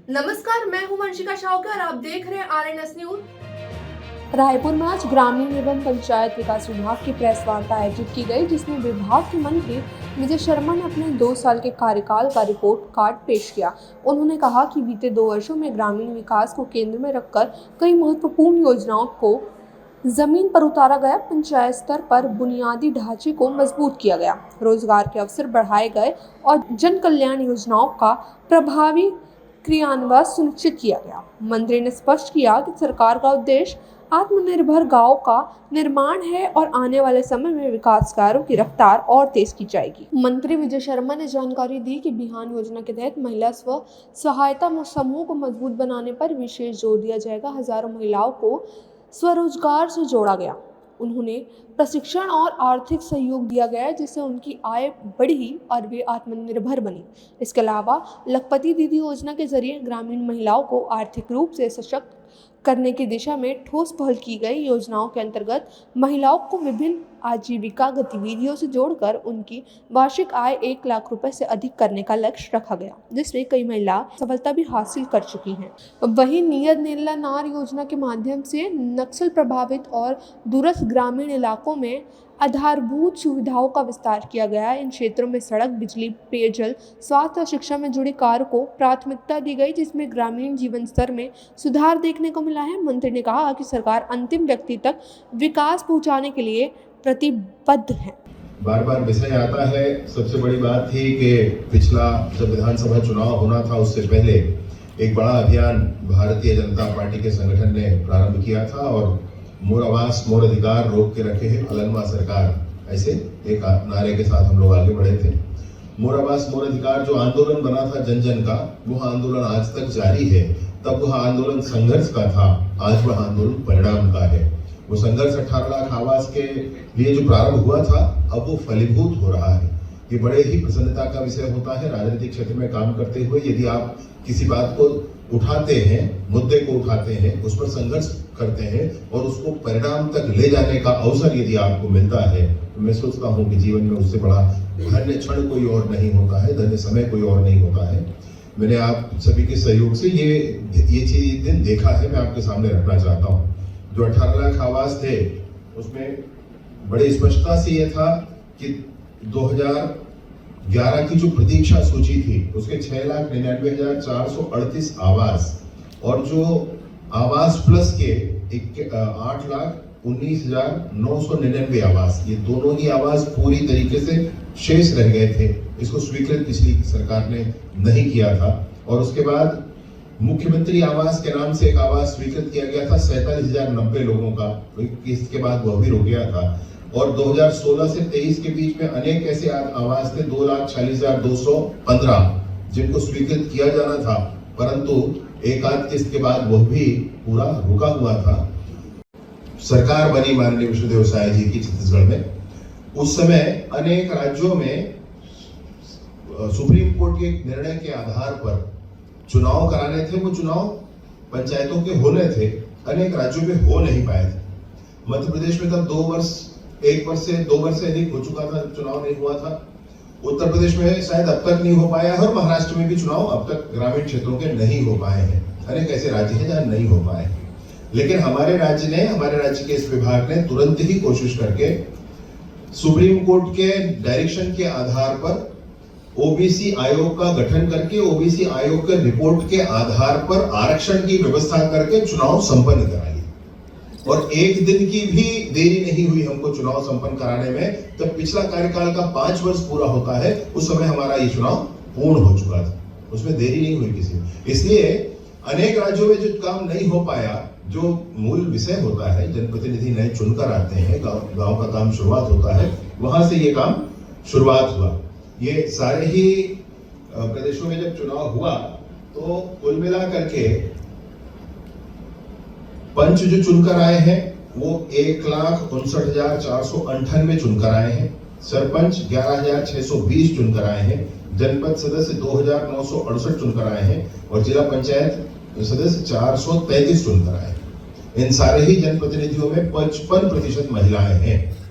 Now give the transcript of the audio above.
नमस्कार, मैं हूं वंशिका शाहकर और आप देख रहे हैं आरएनएस न्यूज। रायपुर में आज ग्रामीण एवं पंचायत विकास विभाग की प्रेस वार्ता आयोजित की गई, जिसमें विभाग के मंत्री विजय शर्मा ने अपने 2 साल के कार्यकाल का रिपोर्ट कार्ड पेश किया। उन्होंने कहा कि बीते 2 वर्षों में ग्रामीण विकास को केंद्र में रखकर कई महत्वपूर्ण योजनाओं को जमीन पर उतारा गया। पंचायत स्तर पर बुनियादी ढांचे को मजबूत किया गया, रोजगार के अवसर बढ़ाए गए और जन कल्याण योजनाओं का प्रभावी क्रियान्वयन सुनिश्चित किया गया। मंत्री ने स्पष्ट किया कि सरकार का उद्देश्य आत्मनिर्भर गांव का निर्माण है और आने वाले समय में विकास कार्यों की रफ्तार और तेज की जाएगी। मंत्री विजय शर्मा ने जानकारी दी कि बिहान योजना के तहत महिला स्व सहायता समूह को मजबूत बनाने पर विशेष जोर दिया जाएगा। हजारों महिलाओं को स्वरोजगार से जोड़ा गया। उन्होंने प्रशिक्षण और आर्थिक सहयोग दिया गया, जिससे उनकी आय बढ़ी और वे आत्मनिर्भर बनी। इसके अलावा लखपति दीदी योजना के जरिए ग्रामीण महिलाओं को आर्थिक रूप से सशक्त करने की दिशा में ठोस पहल की गई। योजनाओं के अंतर्गत महिलाओं को विभिन्न आजीविका गतिविधियों से जोड़कर उनकी वार्षिक आय 1 लाख रुपए से अधिक करने का लक्ष्य रखा गया, जिसमें कई महिला सफलता भी हासिल कर चुकी हैं। वहीं नियत नीला नार योजना के माध्यम से नक्सल प्रभावित और दूरस्थ ग्रामीण इलाकों में आधारभूत सुविधाओं का विस्तार किया गया है। इन क्षेत्रों में सड़क, बिजली, पेयजल, स्वास्थ्य और शिक्षा में जुड़े कार्य को प्राथमिकता दी गई, जिसमें ग्रामीण जीवन स्तर में सुधार देखने को मिला है। मंत्री ने कहा कि सरकार अंतिम व्यक्ति तक विकास पहुंचाने के लिए प्रतिबद्ध है। बार बार विषय आता है। सबसे बड़ी बात थी कि पिछला जब विधानसभा चुनाव होना था, उससे पहले एक बड़ा अभियान भारतीय जनता पार्टी के संगठन ने प्रारंभ किया था और मोर आवास मोर अधिकार रोक के रखे हैं अलनवा सरकार, ऐसे एक नारे के साथ हम लोग आगे बढ़े थे। मोर आवास मोर अधिकार जो आंदोलन बना था जन जन का, वह आंदोलन आज तक जारी है। तब वह आंदोलन संघर्ष का था, आज वह आंदोलन परिणाम का है। वो संघर्ष 18 लाख आवास के लिए जो प्रारंभ हुआ था, अब वो फलीभूत हो रहा है। ये बड़े ही प्रसन्नता का विषय होता है राजनीतिक क्षेत्र में काम करते हुए। यदि आप किसी बात को उठाते हैं, मुद्दे को उठाते हैं, उस पर संघर्ष करते हैं और उसको परिणाम तक ले जाने का अवसर यदि आपको मिलता है, तो मैं सोचता हूँ कि जीवन में उससे बड़ा धन्य क्षण कोई और नहीं होता है, धन्य समय कोई और नहीं होता है। मैंने आप सभी के सहयोग से ये चीज दिन देखा है, मैं आपके सामने रखना चाहता हूँ। जो 18 लाख आवास थे, उसमें बड़ी स्पष्टता से ये था कि 2011 की जो प्रतीक्षा सूची थी, उसके 6,99,438 आवास और जो आवास प्लस के 8,19,999 आवास, ये दोनों ही आवास पूरी तरीके से शेष रह गए थे। इसको स्वीकृत पिछली सरकार ने नहीं किया था। और उसके बाद मुख्यमंत्री आवास के नाम से एक आवास स्वीकृत किया गया था 47,090 लोगों का, इसके बाद वह भी रुक गया था। और 2016 से 23 के बीच में अनेक ऐसे आवास थे 2,40,215 जिनको स्वीकृत किया जाना था, परंतु एक आध किस्त के बाद वह भी पूरा रुका हुआ था। सरकार बनी माननीय विष्णुदेव साय जी की छत्तीसगढ़ में, उस समय अनेक राज्यों में सुप्रीम कोर्ट के निर्णय के आधार पर चुनाव कराने थे। वो चुनाव पंचायतों के होने थे, अनेक राज्यों में हो नहीं पाए थे। मध्य प्रदेश में तब 1 वर्ष से अधिक हो चुका था, चुनाव नहीं हुआ था। उत्तर प्रदेश में शायद अब तक नहीं हो पाया है और महाराष्ट्र में भी चुनाव अब तक ग्रामीण क्षेत्रों के नहीं हो पाए हैं। अनेक ऐसे राज्य हैं जहां नहीं हो पाए, लेकिन हमारे राज्य के इस विभाग ने तुरंत ही कोशिश करके सुप्रीम कोर्ट के डायरेक्शन के आधार पर ओबीसी आयोग का गठन करके ओबीसी आयोग के रिपोर्ट के आधार पर आरक्षण की व्यवस्था करके चुनाव संपन्न कराई। और एक दिन की भी देरी नहीं हुई हमको चुनाव संपन्न कराने में। जब पिछला कार्यकाल का 5 वर्ष पूरा होता है, उस समय हमारा ये चुनाव पूर्ण हो चुका था, उसमें देरी नहीं हुई किसी। इसलिए अनेक राज्यों में जो काम नहीं हो पाया, जो मूल विषय होता है, जनप्रतिनिधि नए चुनकर आते हैं, गांव का काम शुरुआत होता है, वहां से ये काम शुरुआत हुआ। ये सारे ही प्रदेशों में जब चुनाव हुआ तो कुल मिला करके पंच जो चुनकर आए हैं वो 1,59,498 चुनकर आए हैं। सरपंच 11,620 चुनकर आए हैं। जनपद सदस्य 2,968 चुनकर आए हैं और जिला पंचायत सदस्य 433 चुनकर आए हैं। इन सारे ही जनप्रतिनिधियों में 55% महिलाएं हैं।